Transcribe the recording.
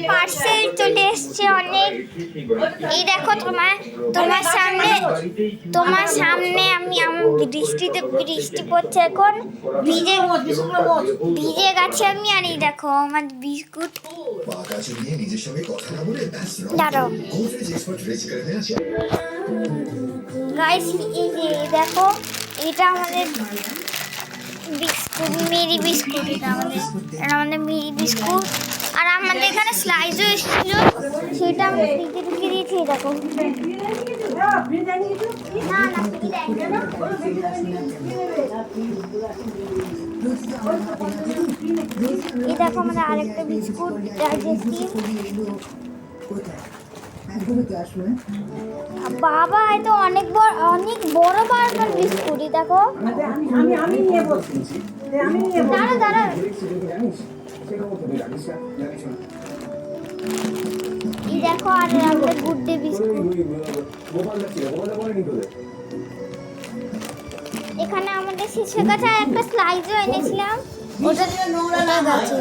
Parcel চলে এসছে অনেক। এই দেখো তোমার সামনে আমি বৃষ্টি পড়ছে এখন, ভিজে গেছে আমি। আর এই দেখো আমার বিস্কুট। দাঁড়াও গাইস, এই যে দেখো এটা আমাদের বিস্কুট, মেরি বিস্কুট। এটা আমাদের মেরি বিস্কুট। আর আমাদের এখানে স্লাইসও এসেছিল, সেটা আমি ফ্রিজে ঢুকিয়ে দিয়েছি। দেখো এই দেখো আমাদের আরেকটা বিস্কুট ডাইজেস্টিভ। বাবা এ তো অনেক বড় বার্গার বিস্কুট। দেখো দাঁড়া এই দেখো, আর আমাদের গুড ডে বিস্কুট। এখানে আমাদের শেষের কথা একটা স্লাইসও এনেছিলাম, ওটা নোংরা গেছে।